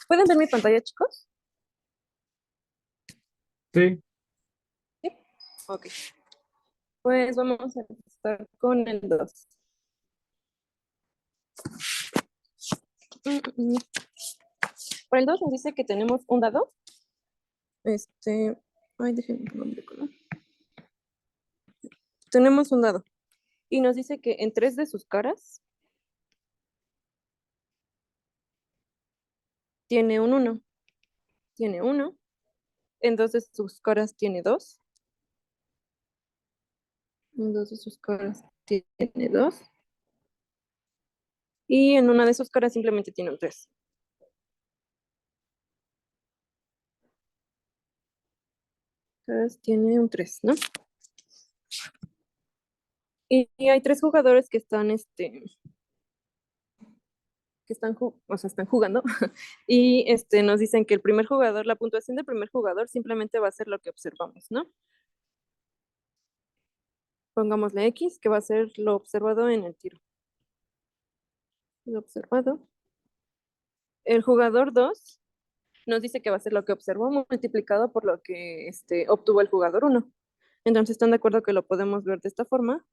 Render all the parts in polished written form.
¿Pueden ver mi pantalla, chicos? Sí, Sí. Ok. Pues vamos a empezar con el 2. Por el 2 nos dice que tenemos un dado. Ay, déjenme nombre, ¿no? Tenemos un dado. Y nos dice que en 3 de sus caras tiene un 1. Tiene 1. En 2 de sus caras tiene 2. En 2 de sus caras tiene 2. Y en una de sus caras simplemente tiene un 3. Caras tiene un 3, ¿no? Y hay 3 jugadores que están, o sea, están jugando. Y nos dicen que el primer jugador, la puntuación del primer jugador simplemente va a ser lo que observamos, ¿no? Pongámosle X, que va a ser lo observado en el tiro. Lo observado. El jugador 2 nos dice que va a ser lo que observó multiplicado por lo que obtuvo el jugador 1. Entonces, ¿están de acuerdo que lo podemos ver de esta forma?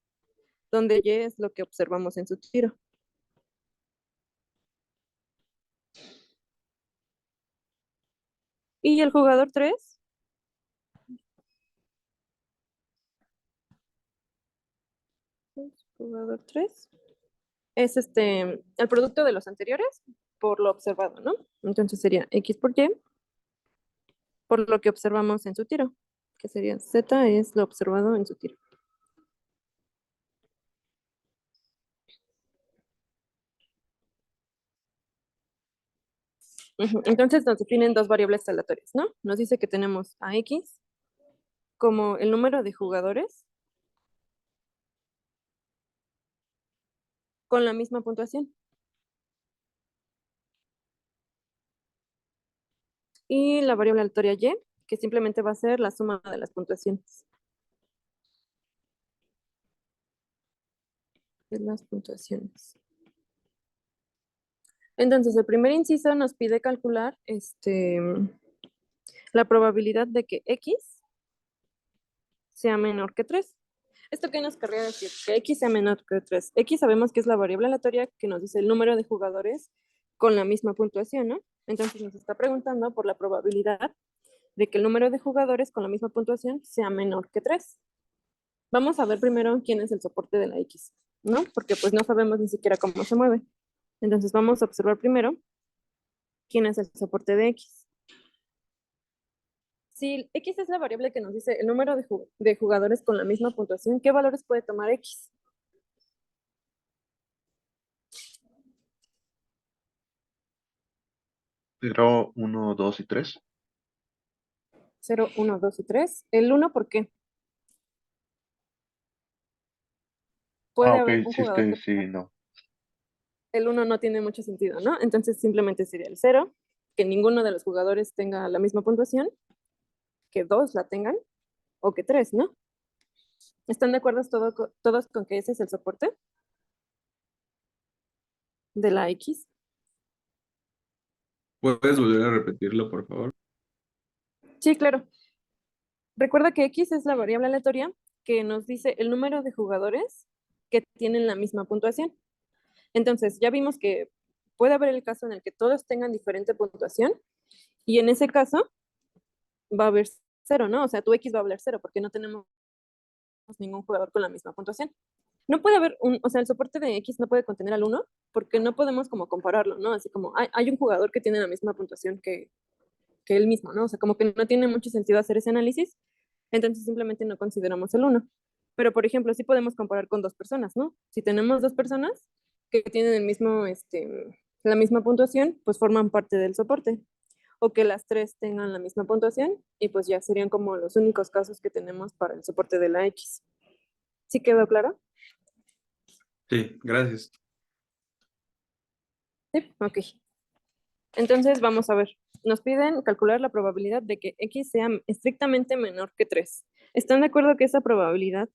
Donde Y es lo que observamos en su tiro. Y el jugador 3 jugador 3 es el producto de los anteriores por lo observado, ¿no? Entonces sería X por Y por lo que observamos en su tiro, que sería Z es lo observado en su tiro. Entonces nos definen dos variables aleatorias, ¿no? Nos dice que tenemos a X como el número de jugadores con la misma puntuación. Y la variable aleatoria Y, que simplemente va a ser la suma de las puntuaciones. De las puntuaciones. Entonces, el primer inciso nos pide calcular la probabilidad de que X sea menor que 3. ¿Esto qué nos querría decir? Que X sea menor que 3. X sabemos que es la variable aleatoria que nos dice el número de jugadores con la misma puntuación, ¿no? Entonces nos está preguntando por la probabilidad de que el número de jugadores con la misma puntuación sea menor que 3. Vamos a ver primero quién es el soporte de la X, ¿no? Porque pues no sabemos ni siquiera cómo se mueve. Entonces vamos a observar primero quién es el soporte de X. Si X es la variable que nos dice el número de jugadores con la misma puntuación, ¿qué valores puede tomar X? 0, 1, 2 y 3. 0, 1, 2 y 3. El 1, ¿por qué? Ah, Puede ok, haber un sí, es jugador que que sí, no. el 1 no tiene mucho sentido, ¿no? Entonces simplemente sería el 0, que ninguno de los jugadores tenga la misma puntuación, que 2 la tengan, o que 3, ¿no? ¿Están de acuerdo todos con que ese es el soporte de la X? ¿Puedes volver a repetirlo, por favor? Sí, claro. Recuerda que X es la variable aleatoria que nos dice el número de jugadores que tienen la misma puntuación. Entonces, ya vimos que puede haber el caso en el que todos tengan diferente puntuación y en ese caso va a haber 0, ¿no? O sea, tu X va a valer 0 porque no tenemos ningún jugador con la misma puntuación. No puede haber o sea, el soporte de X no puede contener al 1 porque no podemos como compararlo, ¿no? Así como hay un jugador que tiene la misma puntuación que él mismo, ¿no? O sea, como que no tiene mucho sentido hacer ese análisis, entonces simplemente no consideramos el 1. Pero, por ejemplo, sí podemos comparar con dos personas, ¿no? Si tenemos dos personas que tienen la misma puntuación, pues forman parte del soporte. O que las tres tengan la misma puntuación y pues ya serían como los únicos casos que tenemos para el soporte de la X. ¿Sí quedó claro? Sí, gracias. Sí, ok. Entonces vamos a ver. Nos piden calcular la probabilidad de que X sea estrictamente menor que 3. ¿Están de acuerdo que esa probabilidad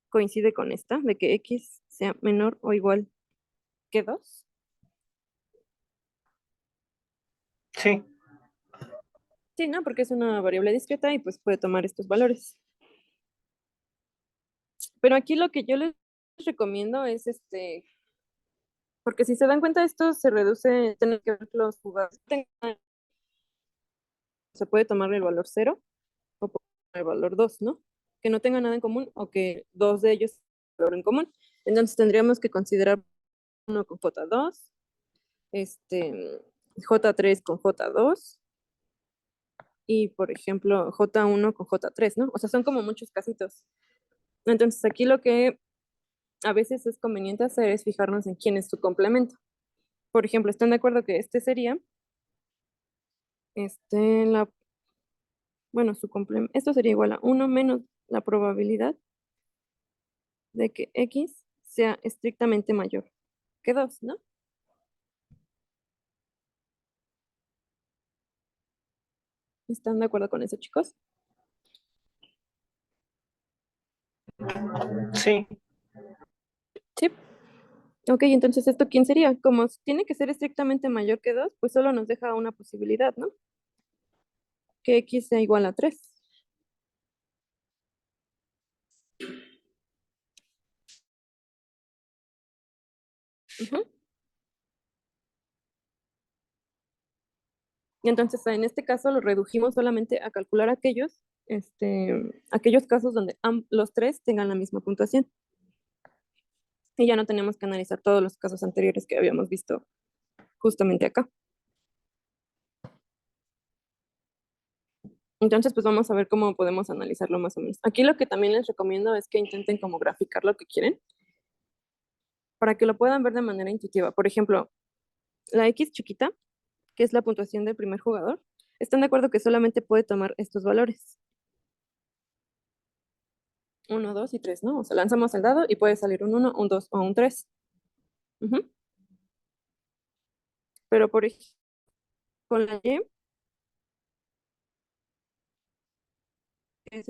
coincide con esta, de que X sea menor o igual que 2. Sí. Sí, ¿no? Porque es una variable discreta y pues puede tomar estos valores. Pero aquí lo que yo les recomiendo es porque si se dan cuenta esto se reduce, tener que ver que los jugadores se puede tomar el valor 0 o el valor 2, ¿no? Que no tengan nada en común o que dos de ellos tengan valor en común. Entonces tendríamos que considerar uno con J2, J3 con J2 y, por ejemplo, J1 con J3, ¿no? O sea, son como muchos casitos. Entonces aquí lo que a veces es conveniente hacer es fijarnos en quién es su complemento. Por ejemplo, ¿están de acuerdo que este sería, bueno, su complemento, esto sería igual a 1 menos la probabilidad de que X sea estrictamente mayor que 2, ¿no? ¿Están de acuerdo con eso, chicos? Sí. Sí. Ok, entonces, ¿esto quién sería? Como tiene que ser estrictamente mayor que 2, pues solo nos deja una posibilidad, ¿no? Que X sea igual a 3. Ujú. Y entonces, en este caso, lo redujimos solamente a calcular aquellos casos donde los tres tengan la misma puntuación. Y ya no tenemos que analizar todos los casos anteriores que habíamos visto justamente acá. Entonces, pues vamos a ver cómo podemos analizarlo más o menos. Aquí lo que también les recomiendo es que intenten como graficar lo que quieren para que lo puedan ver de manera intuitiva. Por ejemplo, la X chiquita, que es la puntuación del primer jugador, están de acuerdo que solamente puede tomar estos valores. 1, 2 y 3, ¿no? O sea, lanzamos el dado y puede salir un 1, un 2 o un 3. Ujú. Pero por ejemplo, con la Y, es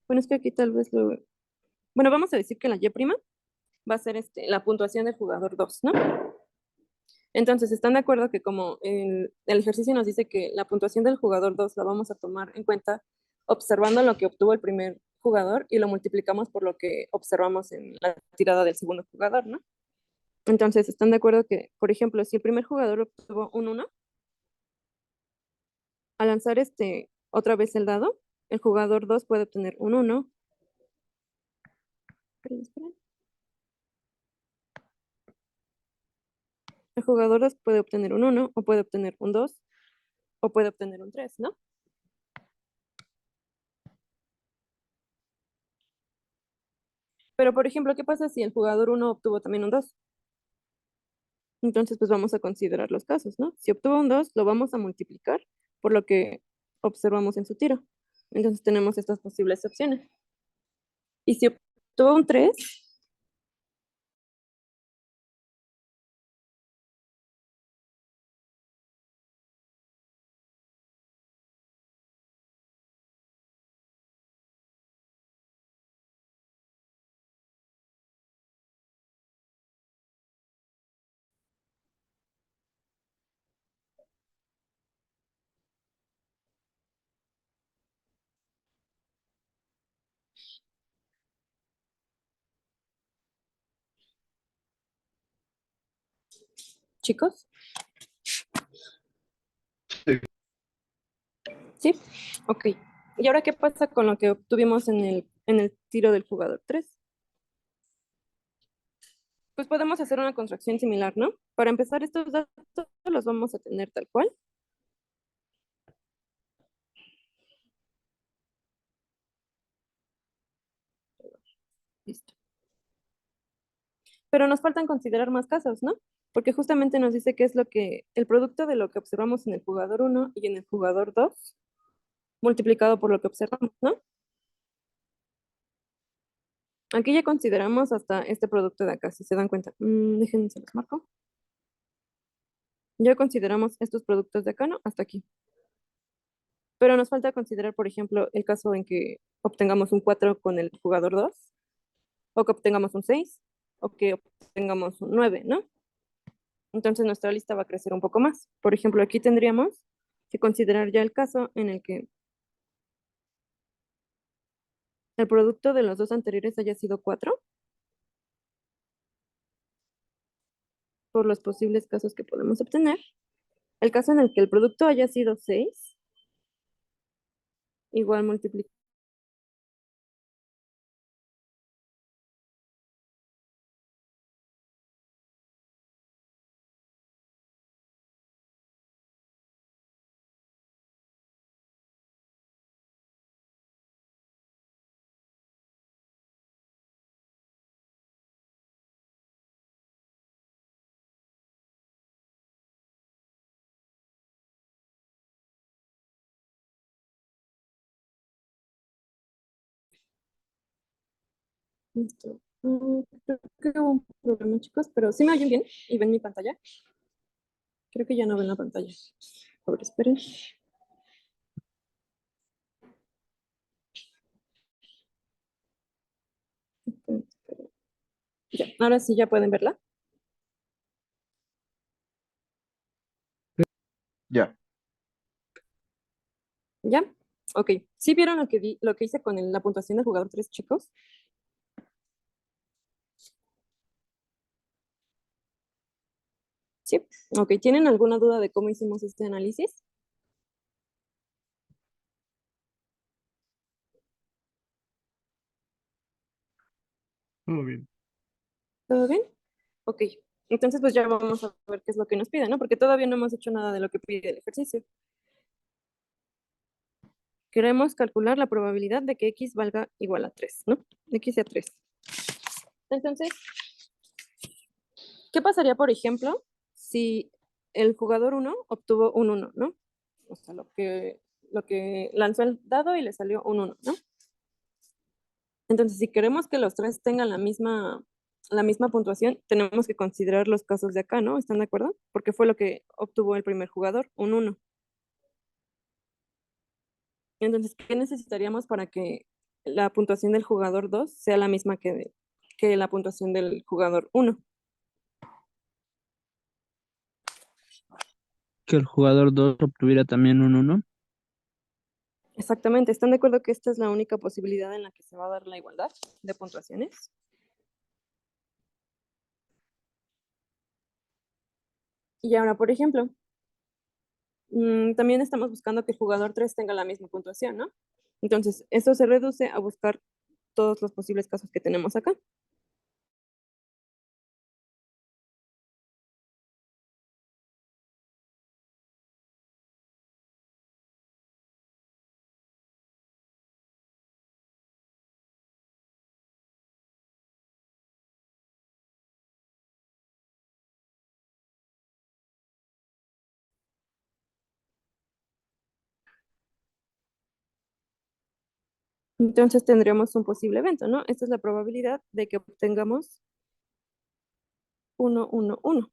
bueno, es que aquí tal vez bueno, vamos a decir que la Y' va a ser la puntuación del jugador 2, ¿no? Entonces, ¿están de acuerdo que como el ejercicio nos dice que la puntuación del jugador 2 la vamos a tomar en cuenta observando lo que obtuvo el primer jugador y lo multiplicamos por lo que observamos en la tirada del segundo jugador, ¿no? Entonces, ¿están de acuerdo que, por ejemplo, si el primer jugador obtuvo un 1, al lanzar otra vez el dado, el jugador 2 puede obtener un 1. Esperen. El jugador 2 puede obtener un 1 o puede obtener un 2 o puede obtener un 3, ¿no? Pero, por ejemplo, ¿qué pasa si el jugador 1 obtuvo también un 2? Entonces, pues vamos a considerar los casos, ¿no? Si obtuvo un 2, lo vamos a multiplicar por lo que observamos en su tiro. Entonces tenemos estas posibles opciones. Y si obtuvo un 3, chicos, Sí. ¿sí? Ok. ¿Y ahora qué pasa con lo que obtuvimos en el tiro del jugador 3? Pues podemos hacer una construcción similar, ¿no? Para empezar, estos datos los vamos a tener tal cual. Listo. Pero nos faltan considerar más casos, ¿no? Porque justamente nos dice que es el producto de lo que observamos en el jugador 1 y en el jugador 2 multiplicado por lo que observamos, ¿no? Aquí ya consideramos hasta este producto de acá, si se dan cuenta. Déjenme, se los marco. Ya consideramos estos productos de acá, ¿no? Hasta aquí. Pero nos falta considerar, por ejemplo, el caso en que obtengamos un 4 con el jugador 2, o que obtengamos un 6, o que obtengamos un 9, ¿no? Entonces nuestra lista va a crecer un poco más. Por ejemplo, aquí tendríamos que considerar ya el caso en el que el producto de los dos anteriores haya sido 4 por los posibles casos que podemos obtener. El caso en el que el producto haya sido 6, igual multiplicar. Listo. Creo que hubo un problema, chicos, pero sí me oyen bien y ven mi pantalla. Creo que ya no ven la pantalla. A ver, esperen. Ya, ahora sí ya pueden verla. Ya. ¿Ya? Ok. ¿Sí vieron lo que hice con la puntuación del jugador 3, chicos? Sí. Ok. ¿Tienen alguna duda de cómo hicimos este análisis? Muy bien. ¿Todo bien? Ok. Entonces, pues ya vamos a ver qué es lo que nos pide, ¿no? Porque todavía no hemos hecho nada de lo que pide el ejercicio. Queremos calcular la probabilidad de que x valga igual a 3, ¿no? X sea 3. Entonces, ¿qué pasaría, por ejemplo, si el jugador 1 obtuvo un 1, ¿no? O sea, lo que lanzó el dado y le salió un 1, ¿no? Entonces, si queremos que los tres tengan la misma puntuación, tenemos que considerar los casos de acá, ¿no? ¿Están de acuerdo? Porque fue lo que obtuvo el primer jugador, un 1. Entonces, ¿qué necesitaríamos para que la puntuación del jugador 2 sea la misma que la puntuación del jugador 1? Que el jugador 2 obtuviera también un 1. Exactamente, ¿están de acuerdo que esta es la única posibilidad en la que se va a dar la igualdad de puntuaciones? Y ahora, por ejemplo, también estamos buscando que el jugador 3 tenga la misma puntuación, ¿no? Entonces, esto se reduce a buscar todos los posibles casos que tenemos acá. Entonces tendríamos un posible evento, ¿no? Esta es la probabilidad de que obtengamos 1, 1, 1.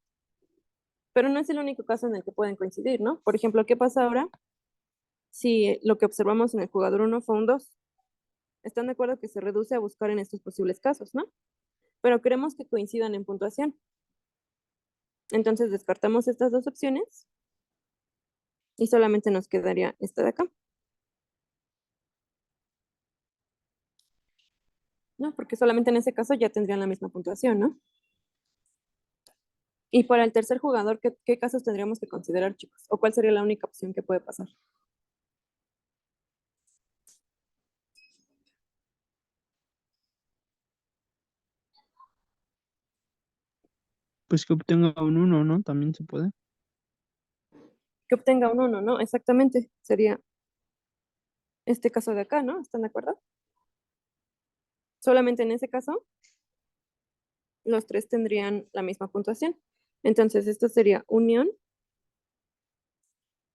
Pero no es el único caso en el que pueden coincidir, ¿no? Por ejemplo, ¿qué pasa ahora si lo que observamos en el jugador 1 fue un 2? ¿Están de acuerdo que se reduce a buscar en estos posibles casos, ¿no? Pero queremos que coincidan en puntuación. Entonces descartamos estas dos opciones y solamente nos quedaría esta de acá. ¿No? Porque solamente en ese caso ya tendrían la misma puntuación, ¿no? Y para el tercer jugador, ¿qué casos tendríamos que considerar, chicos? ¿O cuál sería la única opción que puede pasar? Pues que obtenga un 1, ¿no? También se puede. Que obtenga un 1, ¿no? Exactamente. Sería este caso de acá, ¿no? ¿Están de acuerdo? Solamente en ese caso, los tres tendrían la misma puntuación. Entonces, esto sería unión,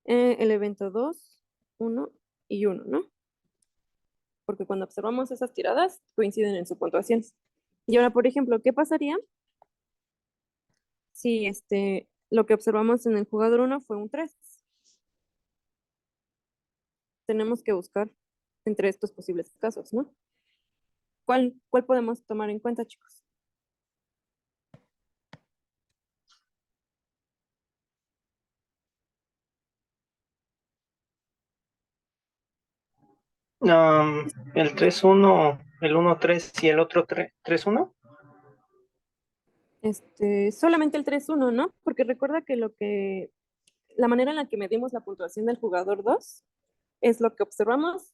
el evento 2, 1 y 1, ¿no? Porque cuando observamos esas tiradas, coinciden en su puntuación. Y ahora, por ejemplo, ¿qué pasaría si lo que observamos en el jugador 1 fue un 3? Tenemos que buscar entre estos posibles casos, ¿no? ¿Cuál podemos tomar en cuenta, chicos? El 3-1, el 1-3 y el otro 3-1. Solamente el 3-1, ¿no? Porque recuerda que la manera en la que medimos la puntuación del jugador 2 es lo que observamos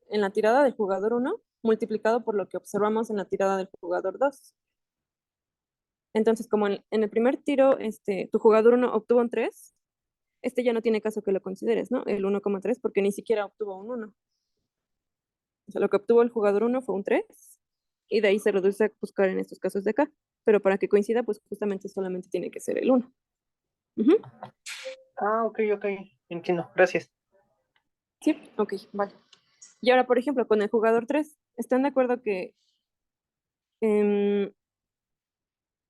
en la tirada del jugador 1 multiplicado por lo que observamos en la tirada del jugador 2. Entonces, como en el primer tiro, tu jugador 1 obtuvo un 3, ya no tiene caso que lo consideres, ¿no? El 1,3, porque ni siquiera obtuvo un 1. O sea, lo que obtuvo el jugador 1 fue un 3, y de ahí se reduce a buscar en estos casos de acá. Pero para que coincida, pues justamente solamente tiene que ser el 1. Ujú. Ok, entiendo, gracias. Sí, ok, vale. Y ahora, por ejemplo, con el jugador 3, ¿están de acuerdo que em,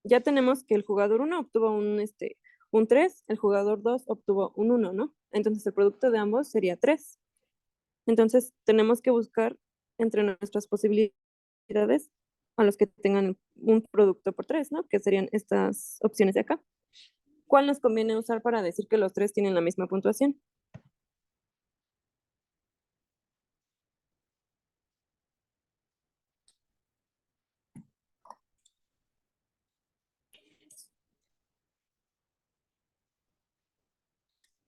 ya tenemos que el jugador 1 obtuvo un 3, el jugador 2 obtuvo un 1, ¿no? Entonces el producto de ambos sería 3. Entonces tenemos que buscar entre nuestras posibilidades a los que tengan un producto por 3, ¿no? Que serían estas opciones de acá. ¿Cuál nos conviene usar para decir que los 3 tienen la misma puntuación?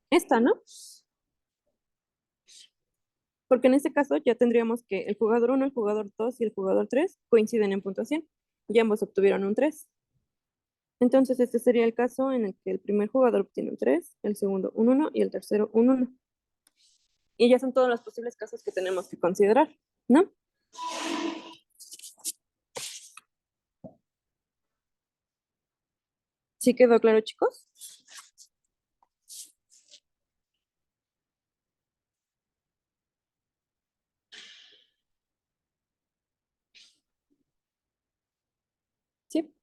Esta, ¿no? Porque en este caso ya tendríamos que el jugador 1, el jugador 2 y el jugador 3 coinciden en puntuación y ambos obtuvieron un 3. Entonces este sería el caso en el que el primer jugador obtiene un 3, el segundo un 1 y el tercero un 1. Y ya son todos los posibles casos que tenemos que considerar, ¿no? ¿Sí quedó claro, chicos? Sí.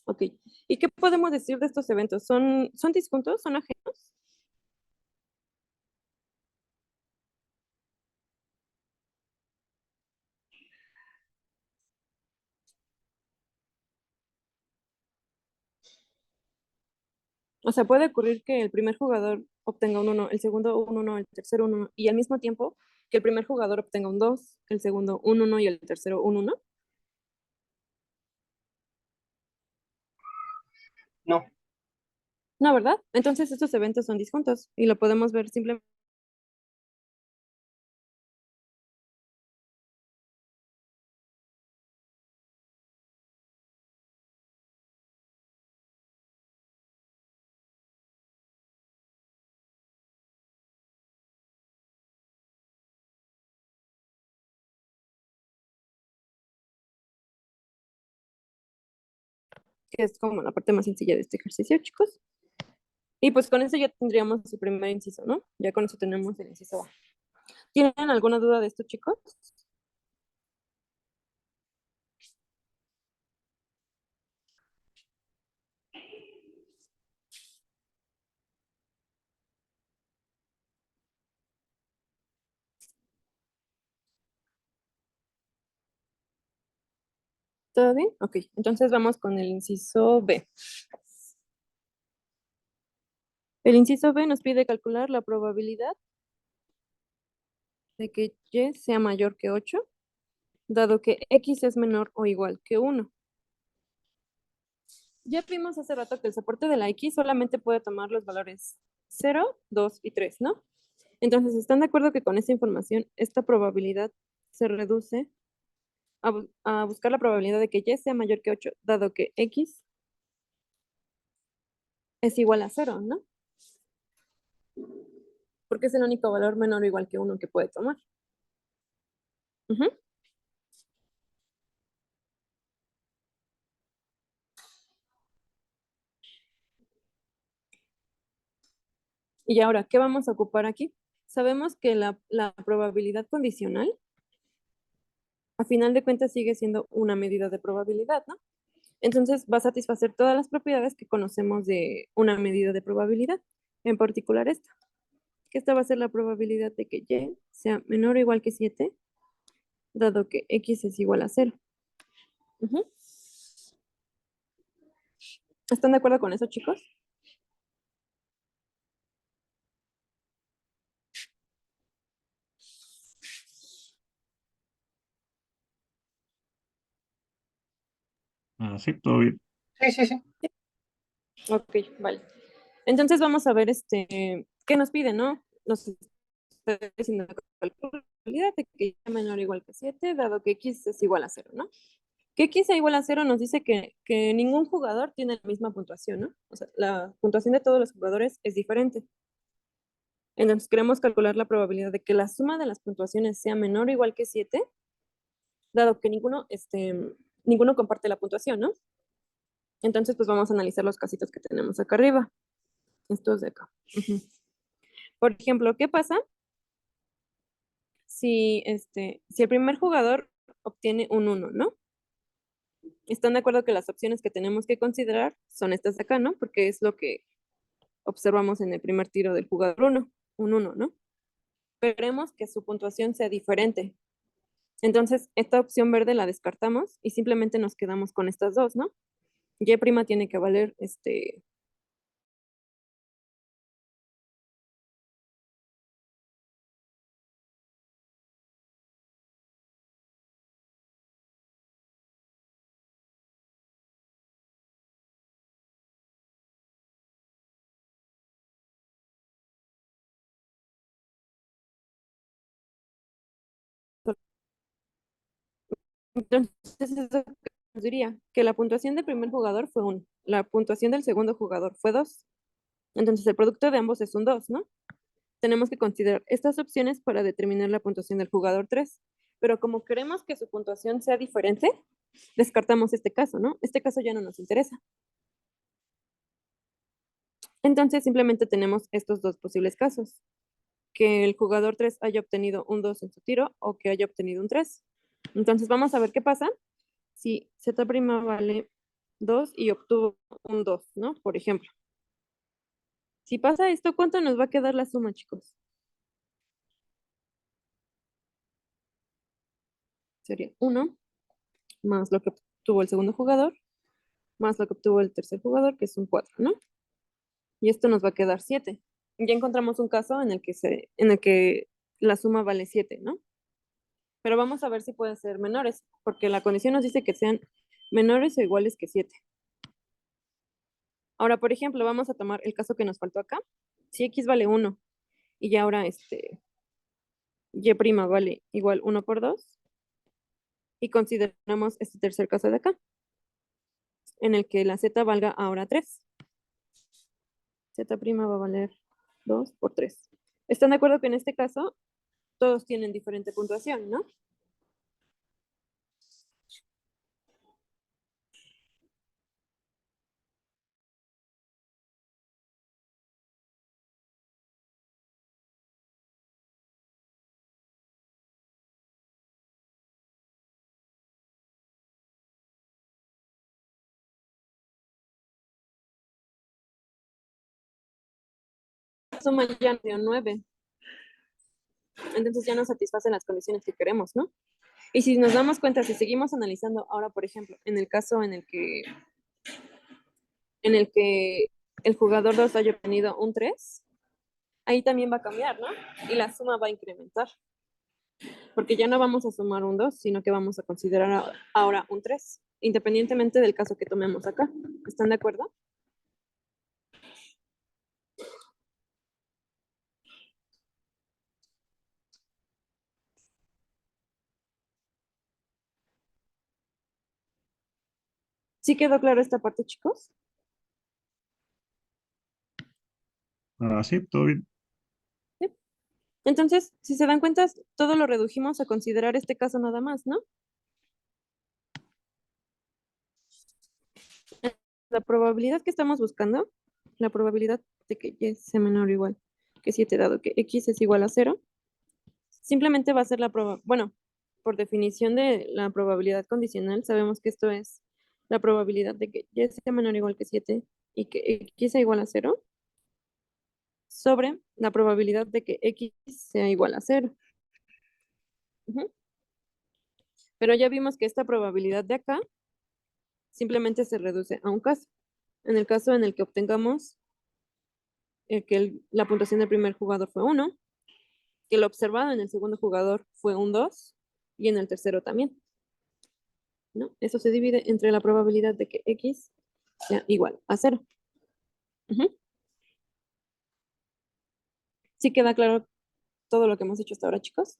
Ok. ¿Y qué podemos decir de estos eventos? ¿Son disjuntos? ¿Son ajenos? O sea, puede ocurrir que el primer jugador obtenga un 1, el segundo un 1, el tercero un 1, y al mismo tiempo que el primer jugador obtenga un 2, el segundo un 1 y el tercero un 1. No, No, ¿verdad? Entonces estos eventos son disjuntos y lo podemos ver simplemente. Que es como la parte más sencilla de este ejercicio, chicos. Y pues con eso ya tendríamos el primer inciso, ¿no? Ya con eso tenemos el inciso A. ¿Tienen alguna duda de esto, chicos? ¿Todo bien? Ok, entonces vamos con el inciso B. El inciso B nos pide calcular la probabilidad de que Y sea mayor que 8, dado que X es menor o igual que 1. Ya vimos hace rato que el soporte de la X solamente puede tomar los valores 0, 2 y 3, ¿no? Entonces, ¿están de acuerdo que con esta información, esta probabilidad se reduce a buscar la probabilidad de que Y sea mayor que 8, dado que X es igual a 0, ¿no? Porque es el único valor menor o igual que 1 que puede tomar. Ujú. Y ahora, ¿qué vamos a ocupar aquí? Sabemos que la probabilidad condicional, a final de cuentas, sigue siendo una medida de probabilidad, ¿no? Entonces va a satisfacer todas las propiedades que conocemos de una medida de probabilidad, en particular esta, que esta va a ser la probabilidad de que Y sea menor o igual que 7, dado que X es igual a 0. Ujú. ¿Están de acuerdo con eso, chicos? Sí, todo bien. Sí, sí, sí. Ok, vale. Entonces vamos a ver qué nos pide, ¿no? Nos está diciendo la probabilidad de que y sea menor o igual que 7, dado que x es igual a 0, ¿no? Que x es igual a 0 nos dice que ningún jugador tiene la misma puntuación, ¿no? O sea, la puntuación de todos los jugadores es diferente. Entonces queremos calcular la probabilidad de que la suma de las puntuaciones sea menor o igual que 7, dado que ninguno comparte la puntuación, ¿no? Entonces, pues vamos a analizar los casitos que tenemos acá arriba. Estos de acá. Ujú. Por ejemplo, ¿qué pasa si el primer jugador obtiene un 1, ¿no? Están de acuerdo que las opciones que tenemos que considerar son estas de acá, ¿no? Porque es lo que observamos en el primer tiro del jugador 1, un 1, ¿no? Queremos que su puntuación sea diferente. Entonces, esta opción verde la descartamos y simplemente nos quedamos con estas dos, ¿no? Y' tiene que valer Entonces, eso nos diría que la puntuación del primer jugador fue 1, la puntuación del segundo jugador fue 2. Entonces, el producto de ambos es un 2, ¿no? Tenemos que considerar estas opciones para determinar la puntuación del jugador 3. Pero como queremos que su puntuación sea diferente, descartamos este caso, ¿no? Este caso ya no nos interesa. Entonces, simplemente tenemos estos dos posibles casos. Que el jugador 3 haya obtenido un 2 en su tiro o que haya obtenido un 3. Entonces, vamos a ver qué pasa si Z' vale 2 y obtuvo un 2, ¿no? Por ejemplo. Si pasa esto, ¿cuánto nos va a quedar la suma, chicos? Sería 1 más lo que obtuvo el segundo jugador, más lo que obtuvo el tercer jugador, que es un 4, ¿no? Y esto nos va a quedar 7. Ya encontramos un caso en el que la suma vale 7, ¿no? Pero vamos a ver si puede ser menores, porque la condición nos dice que sean menores o iguales que 7. Ahora, por ejemplo, vamos a tomar el caso que nos faltó acá. Si x vale 1 y ya ahora y' vale igual 1 por 2, y consideramos este tercer caso de acá, en el que la z valga ahora 3. Z' va a valer 2 por 3. ¿Están de acuerdo que en este caso todos tienen diferente puntuación, no? La suma ya nos dio 9. Entonces ya nos satisfacen las condiciones que queremos, ¿no? Y si nos damos cuenta, si seguimos analizando ahora, por ejemplo, en el caso en el que el jugador 2 haya obtenido un 3, ahí también va a cambiar, ¿no? Y la suma va a incrementar. Porque ya no vamos a sumar un 2, sino que vamos a considerar ahora un 3, independientemente del caso que tomemos acá. ¿Están de acuerdo? ¿Sí quedó claro esta parte, chicos? Sí, todo bien. ¿Sí? Entonces, si se dan cuenta, todo lo redujimos a considerar este caso nada más, ¿no? La probabilidad que estamos buscando, la probabilidad de que y sea menor o igual que 7, dado que x es igual a 0, simplemente va a ser bueno, por definición de la probabilidad condicional, sabemos que esto es la probabilidad de que y sea menor o igual que 7 y que x sea igual a 0 sobre la probabilidad de que x sea igual a 0. Ujú. Pero ya vimos que esta probabilidad de acá simplemente se reduce a un caso. En el caso en el que obtengamos que la puntuación del primer jugador fue 1, que lo observado en el segundo jugador fue un 2 y en el tercero también. ¿no? Eso se divide entre la probabilidad de que X sea igual a 0. Ujú. ¿Sí queda claro todo lo que hemos hecho hasta ahora, chicos?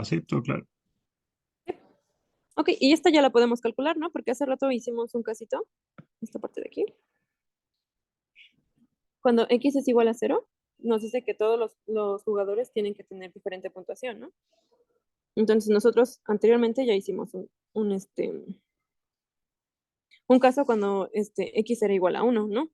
Sí, todo claro. Ok, y esta ya la podemos calcular, ¿no? Porque hace rato hicimos un casito, esta parte de aquí. Cuando X es igual a 0, nos dice que todos los jugadores tienen que tener diferente puntuación, ¿no? Entonces nosotros anteriormente ya hicimos un caso cuando X era igual a 1, ¿no?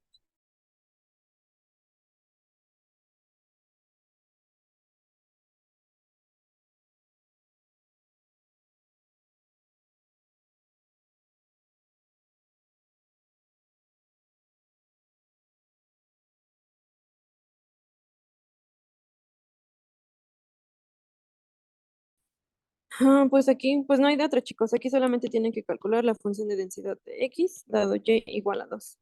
Pues aquí, pues no hay de otra, chicos. Aquí solamente tienen que calcular la función de densidad de X dado Y igual a 2.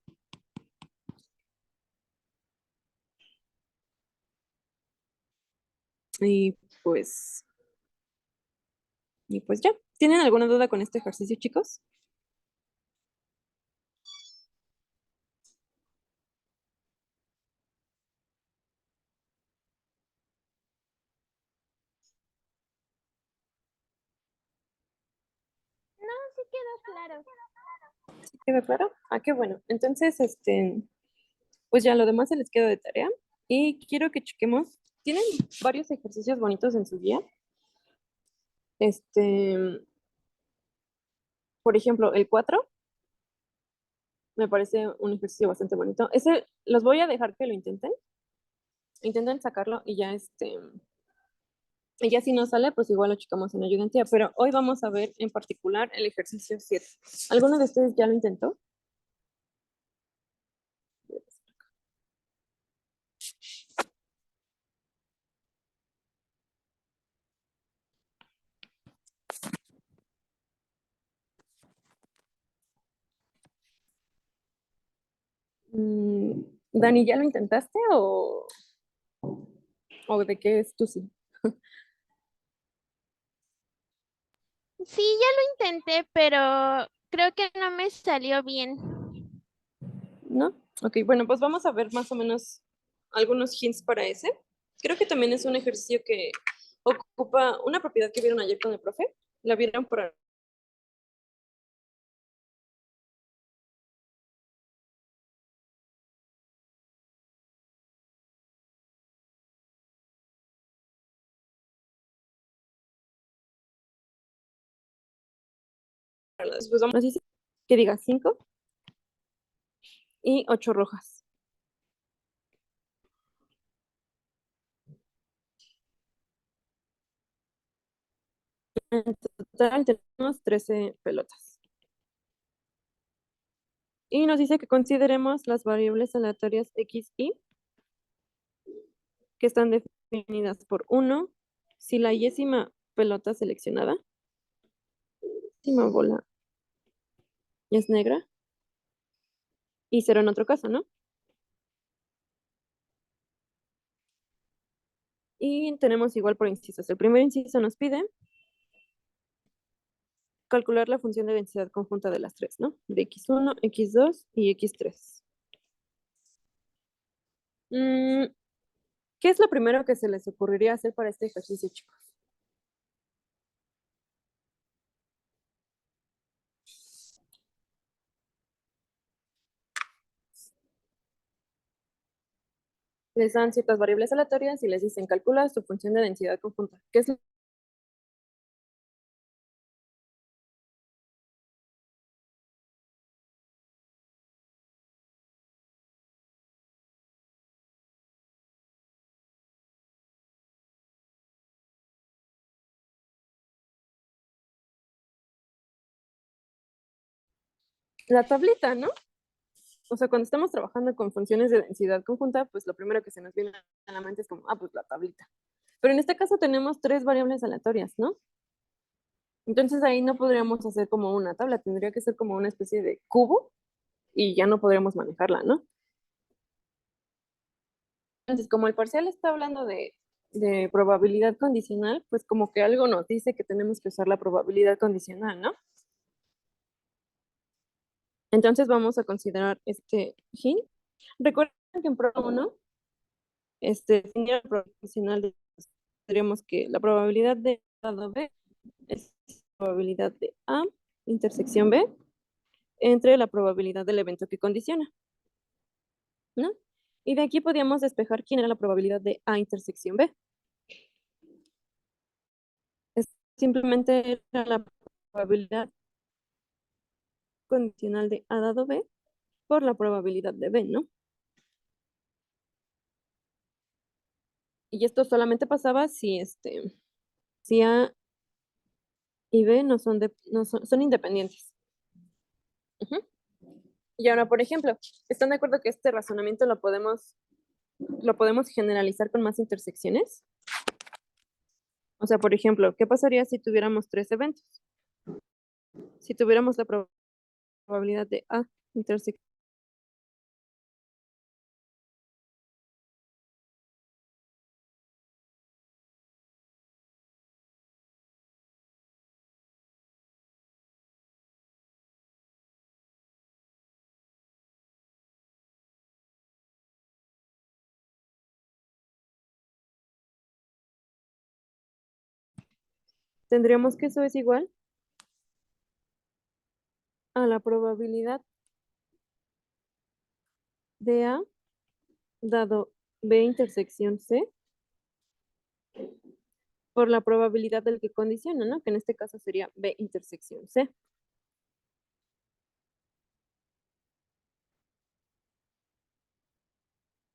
Y pues, y pues ya. ¿Tienen alguna duda con este ejercicio, chicos? Sí quedó claro. ¿Sí queda claro? Qué bueno. Entonces, pues ya lo demás se les queda de tarea. Y quiero que chequemos. Tienen varios ejercicios bonitos en su guía. Por ejemplo, el 4 me parece un ejercicio bastante bonito. Ese los voy a dejar que lo intenten. Intenten sacarlo y ya si no sale, pues igual lo checamos en ayudantía. Pero hoy vamos a ver en particular el ejercicio 7. ¿Alguno de ustedes ya lo intentó? Dani, ¿ya lo intentaste o de qué es tu sí? Sí, ya lo intenté, pero creo que no me salió bien. ¿No? Ok, bueno, pues vamos a ver más o menos algunos hints para ese. Creo que también es un ejercicio que ocupa una propiedad que vieron ayer con el profe. La vieron por pues vamos a decir que diga 5 y 8 rojas. En total tenemos 13 pelotas. Y nos dice que consideremos las variables aleatorias X, Y, que están definidas por 1, si la yésima pelota seleccionada, yésima bola es negra, y 0 en otro caso, ¿no? Y tenemos igual por incisos. El primer inciso nos pide calcular la función de densidad conjunta de las tres, ¿no? De X1, X2 y X3. ¿Qué es lo primero que se les ocurriría hacer para este ejercicio, chicos? Les dan ciertas variables aleatorias y les dicen calcula su función de densidad conjunta. ¿Qué es la tablita, ¿no? O sea, cuando estamos trabajando con funciones de densidad conjunta, pues lo primero que se nos viene a la mente es como, pues la tablita. Pero en este caso tenemos tres variables aleatorias, ¿no? Entonces ahí no podríamos hacer como una tabla, tendría que ser como una especie de cubo y ya no podríamos manejarla, ¿no? Entonces, como el parcial está hablando de de probabilidad condicional, pues como que algo nos dice que tenemos que usar la probabilidad condicional, ¿no? Entonces vamos a considerar este hint. Recuerden que en prueba 1, tenía la probabilidad condicional de, tendríamos que la probabilidad de A dado B es la probabilidad de A intersección B entre la probabilidad del evento que condiciona, ¿no? Y de aquí podíamos despejar quién era la probabilidad de A intersección B. Simplemente era la probabilidad condicional de A dado B por la probabilidad de B, ¿no? Y esto solamente pasaba si si A y B son independientes. Ujú. Y ahora, por ejemplo, ¿están de acuerdo que este razonamiento lo podemos generalizar con más intersecciones? O sea, por ejemplo, ¿qué pasaría si tuviéramos 3 eventos? Si tuviéramos la probabilidad de A intersección, tendríamos que eso es igual a la probabilidad de A dado B intersección C por la probabilidad del que condiciona, ¿no? Que en este caso sería B intersección C.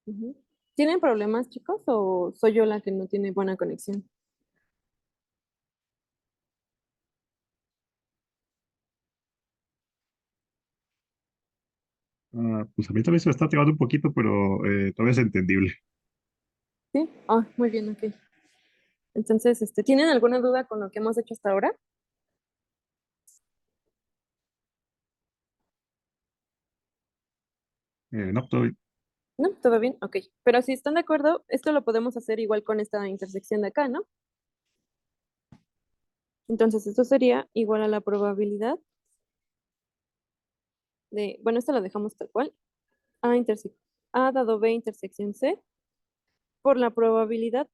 Ujú. ¿Tienen problemas, chicos, o soy yo la que no tiene buena conexión? Pues a mí también se me está pegando un poquito, pero todavía es entendible. Sí. Ah, muy bien, ok. Entonces, ¿tienen alguna duda con lo que hemos hecho hasta ahora? No, todo bien. ¿No? ¿Todo bien? Ok. Pero si están de acuerdo, esto lo podemos hacer igual con esta intersección de acá, ¿no? Entonces, esto sería igual a la probabilidad de, bueno, esto lo dejamos tal cual, A dado B intersección C por la probabilidad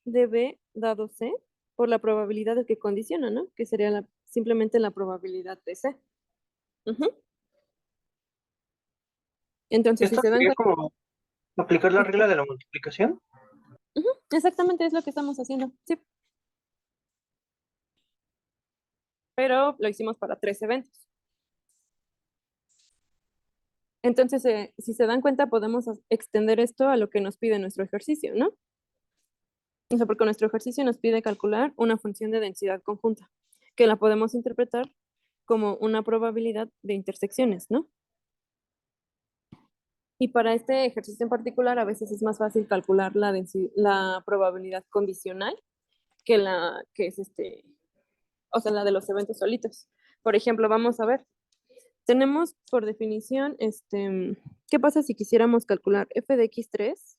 de B dado C por la probabilidad de que condiciona, ¿no? Que sería simplemente la probabilidad de C. Ujú. Entonces, si Esto se dan sería cuenta, como aplicar la regla de la multiplicación. ujú, exactamente es lo que estamos haciendo, sí, pero lo hicimos para 3 eventos. Entonces, si se dan cuenta, podemos extender esto a lo que nos pide nuestro ejercicio, ¿no? O sea, porque nuestro ejercicio nos pide calcular una función de densidad conjunta, que la podemos interpretar como una probabilidad de intersecciones, ¿no? Y para este ejercicio en particular, a veces es más fácil calcular la probabilidad condicional que que es o sea, la de los eventos solitos. Por ejemplo, vamos a ver, tenemos por definición, ¿qué pasa si quisiéramos calcular f de x3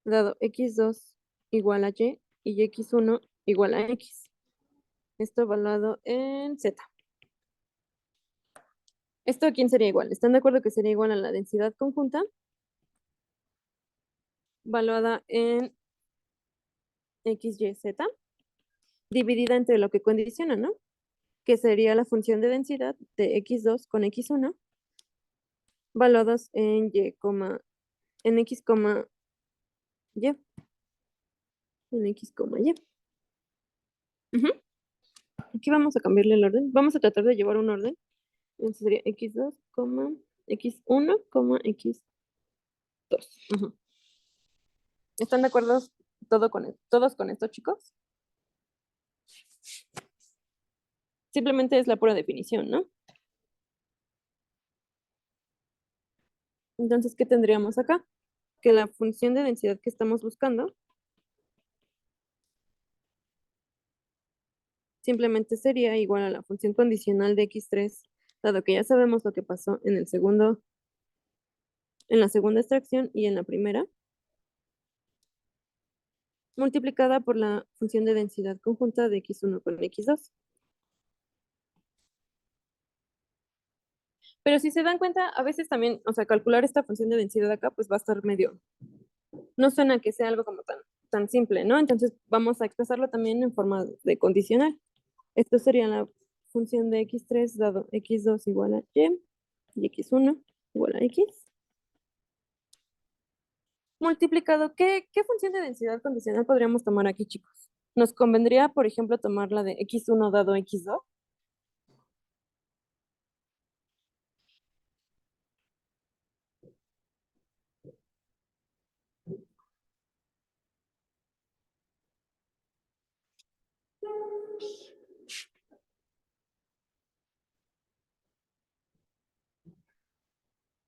dado x2 igual a y x1 igual a x? Esto evaluado en z. ¿Esto a quién sería igual? ¿Están de acuerdo que sería igual a la densidad conjunta? Valuada en x, y, z, dividida entre lo que condiciona, ¿no? Que sería la función de densidad de x2 con x1, valuados en en x, y, en x, y. Ujú. Aquí vamos a cambiarle el orden. Vamos a tratar de llevar un orden. Entonces sería x2, x1, x2. Ujú. ¿Están de acuerdo todos con esto, chicos? Simplemente es la pura definición, ¿no? Entonces, ¿qué tendríamos acá? Que la función de densidad que estamos buscando simplemente sería igual a la función condicional de x3, dado que ya sabemos lo que pasó en en la segunda extracción y en la primera. multiplicada por la función de densidad conjunta de x1 con x2. Pero si se dan cuenta, a veces también, o sea, calcular esta función de densidad acá, pues va a estar medio, no suena que sea algo como tan simple, ¿no? Entonces vamos a expresarlo también en forma de condicional. Esto sería la función de x3 dado x2 igual a y x1 igual a x. Multiplicado, ¿qué función de densidad condicional podríamos tomar aquí, chicos? ¿Nos convendría, por ejemplo, tomar la de x1 dado x2?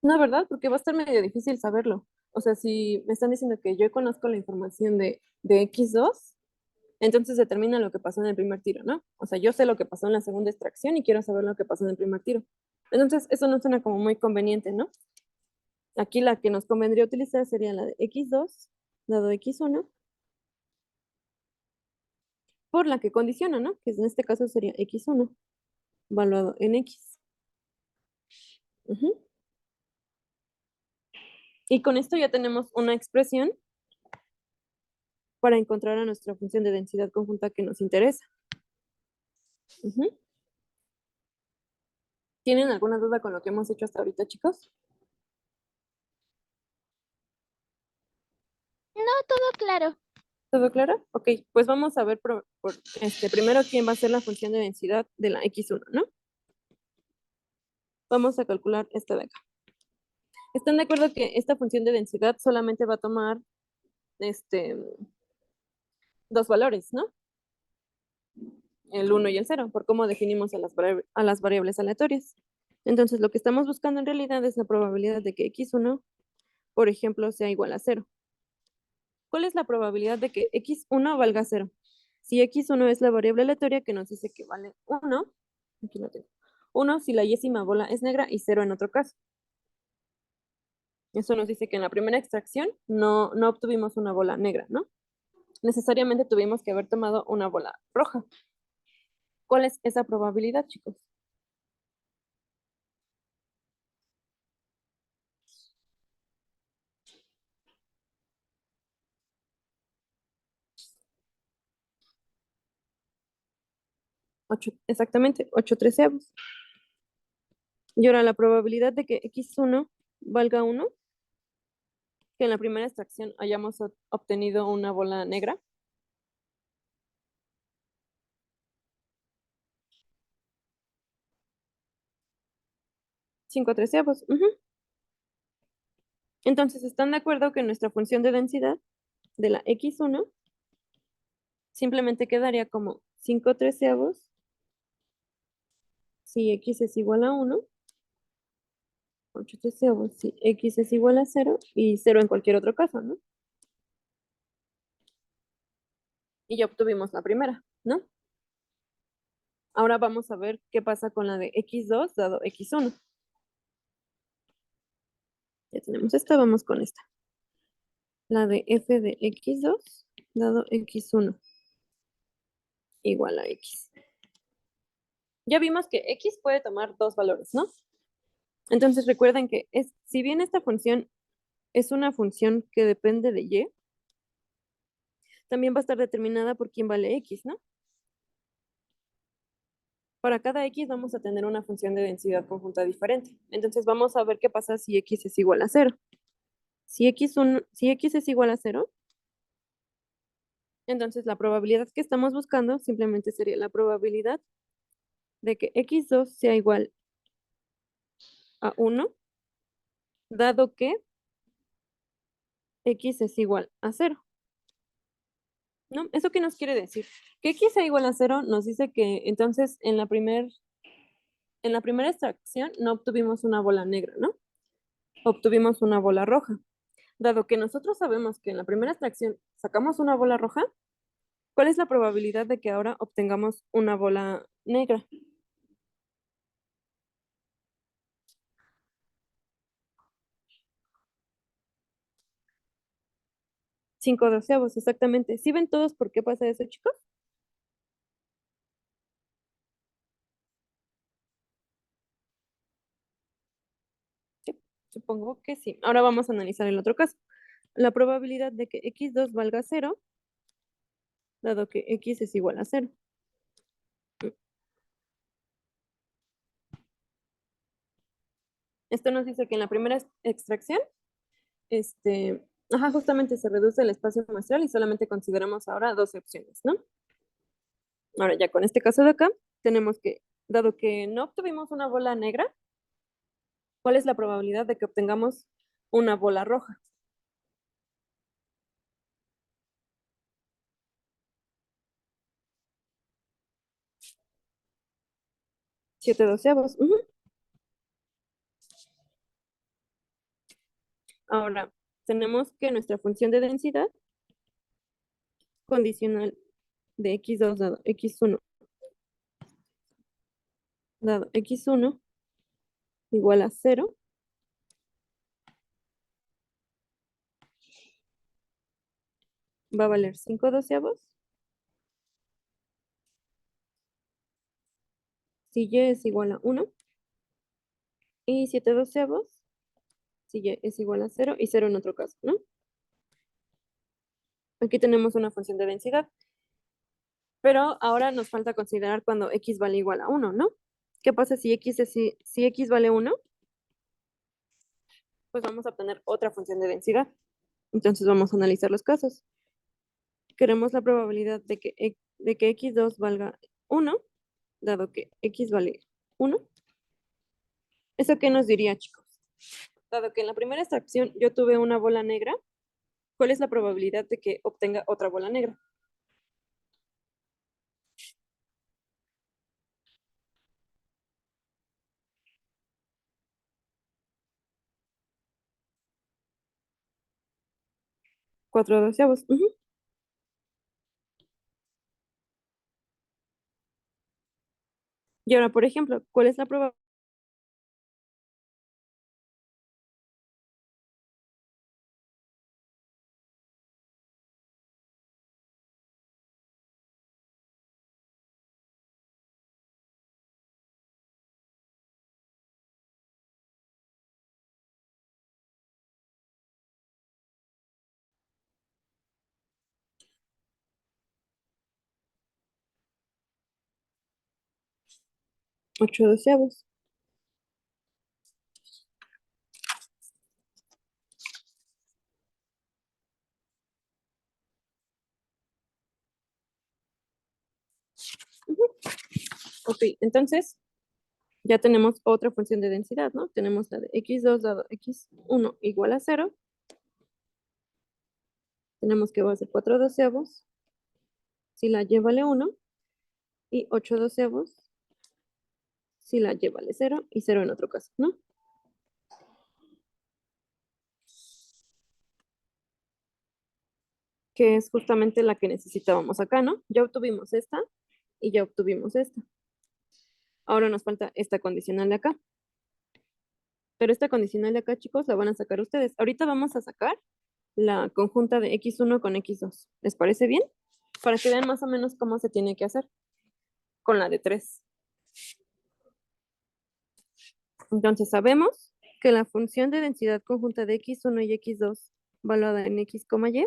No, ¿verdad? Porque va a estar medio difícil saberlo. O sea, si me están diciendo que yo conozco la información de x2, entonces determina lo que pasó en el primer tiro, ¿no? O sea, yo sé lo que pasó en la segunda extracción y quiero saber lo que pasó en el primer tiro. Entonces, eso no suena como muy conveniente, ¿no? Aquí la que nos convendría utilizar sería la de x2 dado x1 por la que condiciona, ¿no? Que en este caso sería x1 evaluado en x. Ujú. Y con esto ya tenemos una expresión para encontrar a nuestra función de densidad conjunta que nos interesa. Ujú. ¿Tienen alguna duda con lo que hemos hecho hasta ahorita, chicos? No, todo claro. ¿Todo claro? Ok, pues vamos a ver primero quién va a ser la función de densidad de la x1, ¿no? Vamos a calcular esta de acá. ¿Están de acuerdo que esta función de densidad solamente va a tomar dos valores, ¿no? El 1 y el 0, por cómo definimos a las variables aleatorias. Entonces, lo que estamos buscando en realidad es la probabilidad de que x1, por ejemplo, sea igual a 0. ¿Cuál es la probabilidad de que x1 valga 0? Si x1 es la variable aleatoria que nos dice que vale 1, aquí lo tengo. 1 si la yésima bola es negra y 0 en otro caso. Eso nos dice que en la primera extracción no obtuvimos una bola negra, ¿no? Necesariamente tuvimos que haber tomado una bola roja. ¿Cuál es esa probabilidad, chicos? Exactamente, 8 treceavos. Y ahora la probabilidad de que x1 valga 1, que en la primera extracción hayamos obtenido una bola negra. Cinco treceavos. Entonces, ¿están de acuerdo que nuestra función de densidad de la x1 simplemente quedaría como 5 treceavos si x es igual a 1, 8 treceavos si x es igual a 0 y 0 en cualquier otro caso, ¿no? Y ya obtuvimos la primera, ¿no? Ahora vamos a ver qué pasa con la de x2 dado x1. Ya tenemos esta, vamos con esta. La de f de x2 dado x1 igual a x. Ya vimos que x puede tomar dos valores, ¿no? Entonces recuerden que si bien esta función es una función que depende de y, también va a estar determinada por quién vale x, ¿no? Para cada x vamos a tener una función de densidad conjunta diferente. Entonces vamos a ver qué pasa si x es igual a 0. Si x es igual a 0, entonces la probabilidad que estamos buscando simplemente sería la probabilidad de que x2 sea igual a 1, dado que x es igual a 0. ¿No? ¿Eso qué nos quiere decir? Que x sea igual a 0 nos dice que entonces en la primera extracción no obtuvimos una bola negra, ¿no? Obtuvimos una bola roja. Dado que nosotros sabemos que en la primera extracción sacamos una bola roja, ¿cuál es la probabilidad de que ahora obtengamos una bola negra? 5/12, exactamente. ¿Sí ven todos por qué pasa eso, chicos? Sí, supongo que sí. Ahora vamos a analizar el otro caso. La probabilidad de que x2 valga 0, dado que x es igual a 0. Esto nos dice que en la primera extracción, justamente se reduce el espacio muestral y solamente consideramos ahora 12 opciones, ¿no? Ahora ya con este caso de acá, tenemos que, dado que no obtuvimos una bola negra, ¿cuál es la probabilidad de que obtengamos una bola roja? 7/12. Ahora, tenemos que nuestra función de densidad condicional de x2 dado x1 igual a 0 va a valer 5/12 si y es igual a 1 y 7/12 si y es igual a 0 y 0 en otro caso, ¿no? Aquí tenemos una función de densidad, pero ahora nos falta considerar cuando x vale igual a 1, ¿no? ¿Qué pasa si x vale 1? Pues vamos a obtener otra función de densidad. Entonces vamos a analizar los casos. Queremos la probabilidad de que x2 valga 1, dado que x vale 1. ¿Eso qué nos diría, chicos? Dado que en la primera extracción yo tuve una bola negra, ¿cuál es la probabilidad de que obtenga otra bola negra? Cuatro doceavos. Y ahora, por ejemplo, ¿cuál es la probabilidad? Ocho doceavos. Ok, entonces ya tenemos otra función de densidad, ¿no? Tenemos la de x2 dado x1 igual a 0. Tenemos que va a ser 4/12 si la y vale 1 y 8/12 si la y vale 0 y 0 en otro caso, ¿no? Que es justamente la que necesitábamos acá, ¿no? Ya obtuvimos esta y ya obtuvimos esta. Ahora nos falta esta condicional de acá. Pero esta condicional de acá, chicos, la van a sacar ustedes. Ahorita vamos a sacar la conjunta de x1 con x2. ¿Les parece bien? Para que vean más o menos cómo se tiene que hacer con la de 3. Entonces sabemos que la función de densidad conjunta de x1 y x2 valuada en x, y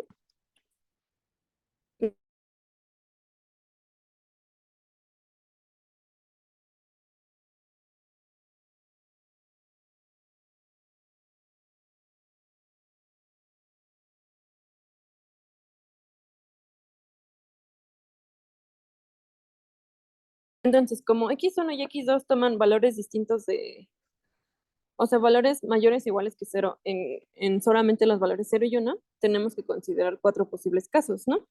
entonces, como x1 y x2 toman valores distintos o sea, valores mayores o iguales que 0 en solamente los valores 0 y 1, tenemos que considerar 4 posibles casos, ¿no?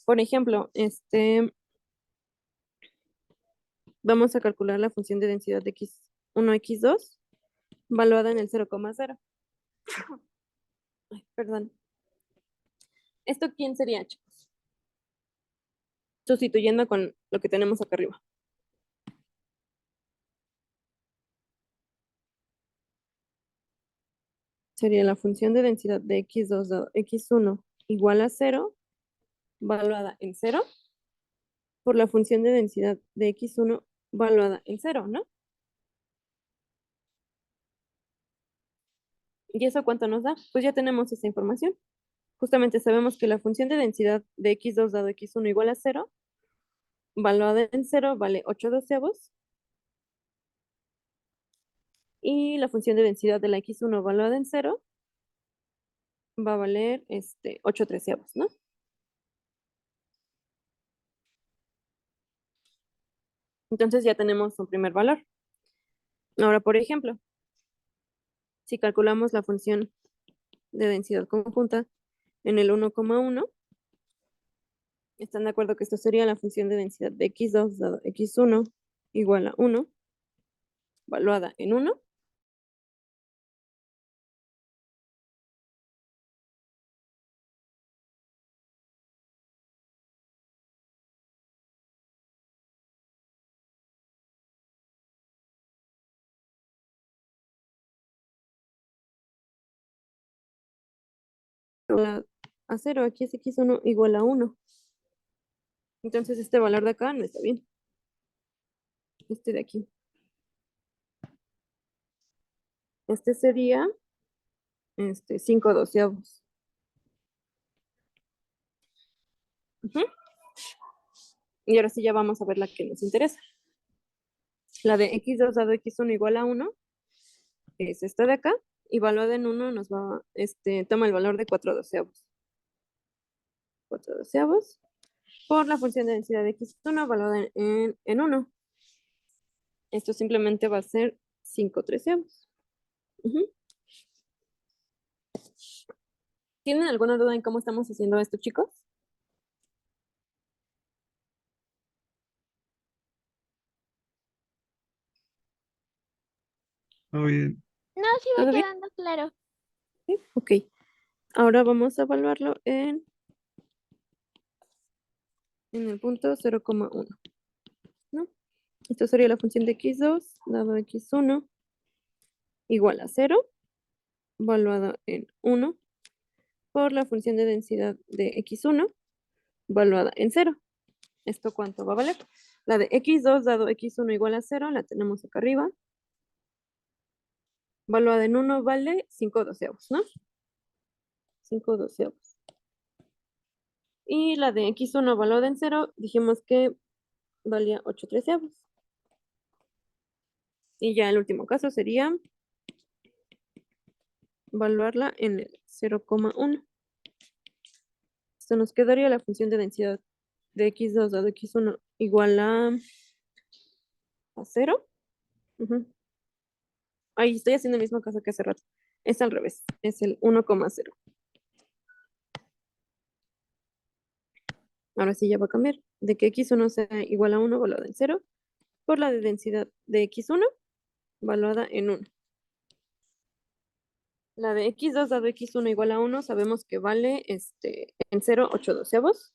Por ejemplo, vamos a calcular la función de densidad de x1, x2, valuada en el 0,0. Ay, perdón. ¿Esto quién sería, chicos? Sustituyendo con lo que tenemos acá arriba. Sería la función de densidad de x2 dado x1 igual a 0, valuada en 0, por la función de densidad de x1 valuada en 0, ¿no? ¿Y eso cuánto nos da? Pues ya tenemos esa información. Justamente sabemos que la función de densidad de x2 dado x1 igual a 0, valuada en 0 vale 8/12. Y la función de densidad de la x1 valuada en 0 va a valer 8/13, ¿no? Entonces ya tenemos un primer valor. Ahora, por ejemplo, si calculamos la función de densidad conjunta en el 1,1, ¿están de acuerdo que esto sería la función de densidad de x2 dado x1 igual a 1, valuada en 1? A 0, aquí es x1 igual a 1. Entonces este valor de acá no está bien. Este de aquí. Este sería 5/12. Ujú. Y ahora sí ya vamos a ver la que nos interesa. La de x2 dado x1 igual a 1 es esta de acá, y valuada en 1 nos va, toma el valor de 4/12. 4/12 por la función de densidad de x1 valuada en 1. Esto simplemente va a ser 5/13. Ujú. ¿Tienen alguna duda en cómo estamos haciendo esto, chicos? Todo bien. No, sí va ¿Todo bien? quedando claro. Sí. Ok. Ahora vamos a evaluarlo en el punto 0,1, ¿no? Esto sería la función de x2 dado x1 igual a 0, valuada en 1, por la función de densidad de x1, valuada en 0. ¿Esto cuánto va a valer? La de x2 dado x1 igual a 0, la tenemos acá arriba. Valuada en 1 vale 5/12, ¿no? 5/12. Y la de x1 valuada en 0, dijimos que valía 8/13. Y ya el último caso sería evaluarla en el 0,1. Esto nos quedaría la función de densidad de x2 dado x1 igual a 0. Ujú. Ahí estoy haciendo el mismo caso que hace rato. Es al revés, es el 1,0. Ahora sí ya va a cambiar. De que x1 sea igual a 1 valuada en 0 por la de densidad de x1 valuada en 1. La de x2 dado x1 igual a 1 sabemos que vale en 0, 8/12.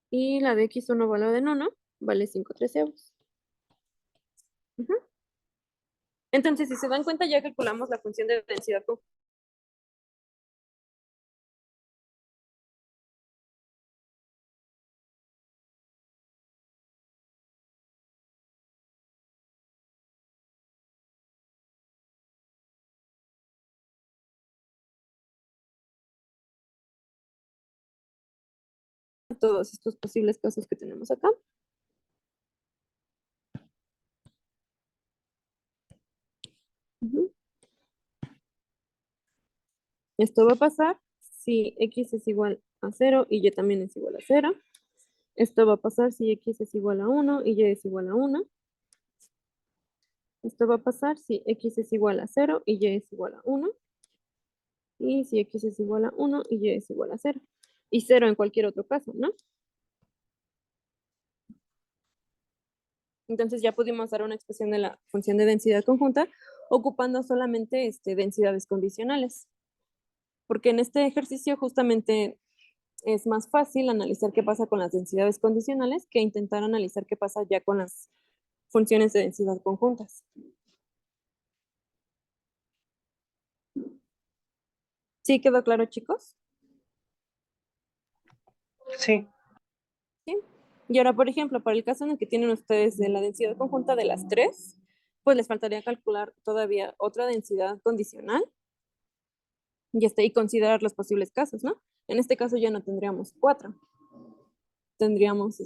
Y la de x1 valuada en 1 vale 5/13. Ujú. Entonces, si se dan cuenta, ya calculamos la función de densidad con todos estos posibles casos que tenemos acá. Ujú. Esto va a pasar si x es igual a 0 y y también es igual a 0. Esto va a pasar si x es igual a 1 y y es igual a 1. Esto va a pasar si x es igual a 0 y y es igual a 1. Y si x es igual a 1 y y es igual a 0. Y 0 en cualquier otro caso, ¿no? Entonces ya pudimos dar una expresión de la función de densidad conjunta ocupando solamente densidades condicionales. Porque en este ejercicio justamente es más fácil analizar qué pasa con las densidades condicionales que intentar analizar qué pasa ya con las funciones de densidad conjuntas. ¿Sí quedó claro, chicos? Sí, ¿Sí? Y ahora, por ejemplo, para el caso en el que tienen ustedes de la densidad conjunta de las tres, pues les faltaría calcular todavía otra densidad condicional y considerar los posibles casos, ¿no? En este caso ya no tendríamos cuatro. Tendríamos,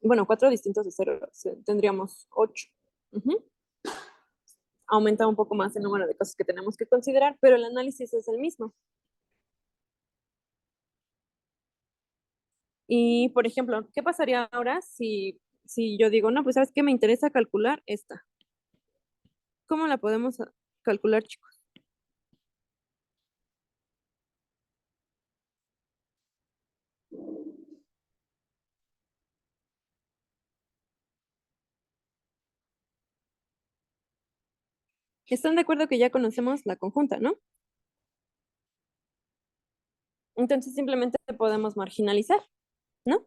bueno, cuatro distintos de cero, tendríamos 8. Aumenta un poco más el número de casos que tenemos que considerar, pero el análisis es el mismo. Y, por ejemplo, ¿qué pasaría ahora si yo digo, no, pues sabes qué, me interesa calcular esta? ¿Cómo la podemos calcular, chicos? ¿Están de acuerdo que ya conocemos la conjunta, no? Entonces simplemente podemos marginalizar, ¿no?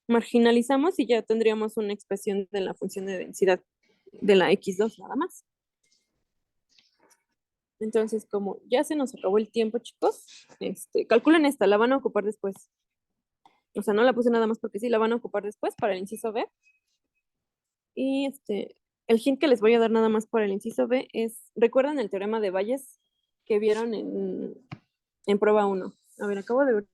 Marginalizamos y ya tendríamos una expresión de la función de densidad de la x2 nada más. Entonces, como ya se nos acabó el tiempo, chicos, calculen esta, la van a ocupar después. O sea, no la puse nada más porque sí, la van a ocupar después para el inciso B. Y el hint que les voy a dar nada más para el inciso B es, ¿recuerdan el teorema de Bayes que vieron en prueba 1? A ver, acabo de ver.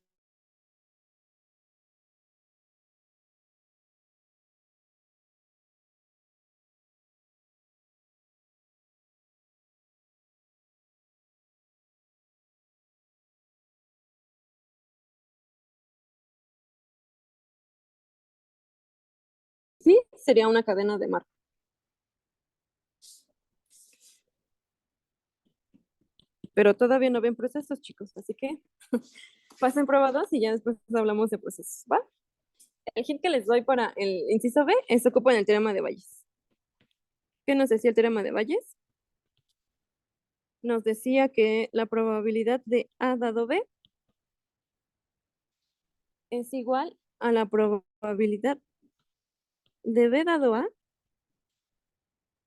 Sí, sería una cadena de Markov. Pero todavía no ven procesos, chicos, así que pasen prueba 2 y ya después hablamos de procesos, ¿va? El hint que les doy para el inciso B es ocupa en el teorema de Bayes. ¿Qué nos decía el teorema de Bayes? Nos decía que la probabilidad de A dado B es igual a la probabilidad de B dado A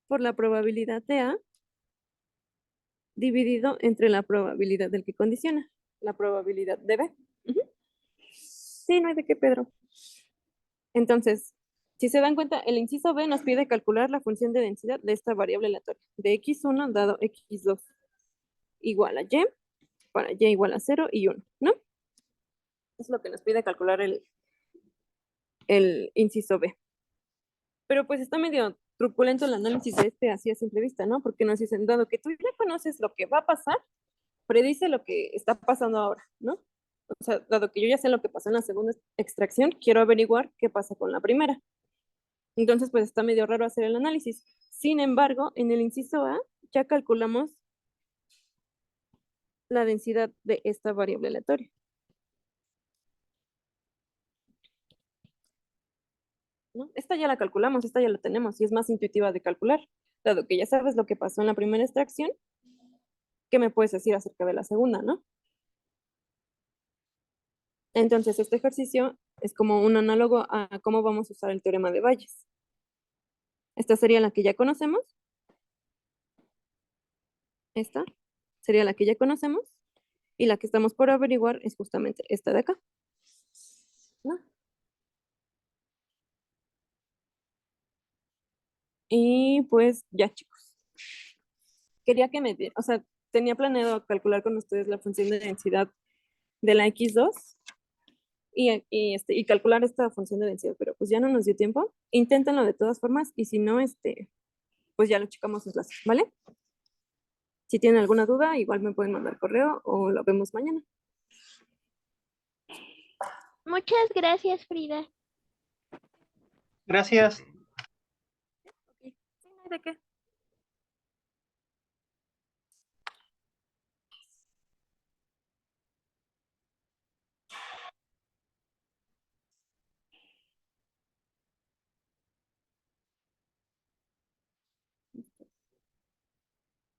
por la probabilidad de A dividido entre la probabilidad del que condiciona, la probabilidad de B. Sí, no hay de qué, Pedro. Entonces, si se dan cuenta, el inciso B nos pide calcular la función de densidad de esta variable aleatoria, de x1 dado x2 igual a y, para y igual a 0 y 1, ¿no? Es lo que nos pide calcular el inciso B. Pero pues está medio truculento el análisis de así a simple vista, ¿no? Porque nos dicen, dado que tú ya conoces lo que va a pasar, predice lo que está pasando ahora, ¿no? O sea, dado que yo ya sé lo que pasó en la segunda extracción, quiero averiguar qué pasa con la primera. Entonces, pues está medio raro hacer el análisis. Sin embargo, en el inciso A ya calculamos la densidad de esta variable aleatoria. ¿No? Esta ya la calculamos, esta ya la tenemos y es más intuitiva de calcular. Dado que ya sabes lo que pasó en la primera extracción, ¿qué me puedes decir acerca de la segunda, no? Entonces, este ejercicio es como un análogo a cómo vamos a usar el teorema de Bayes. Esta sería la que ya conocemos. Esta sería la que ya conocemos. Y la que estamos por averiguar es justamente esta de acá, ¿no? Y pues ya, chicos. Quería que me o sea, tenía planeado calcular con ustedes la función de densidad de la x2 y calcular esta función de densidad, pero pues ya no nos dio tiempo. Inténtenlo de todas formas y si no, pues ya lo checamos en clase, ¿vale? Si tienen alguna duda, igual me pueden mandar correo o lo vemos mañana. Muchas gracias, Frida. gracias. Sí, no hay de qué.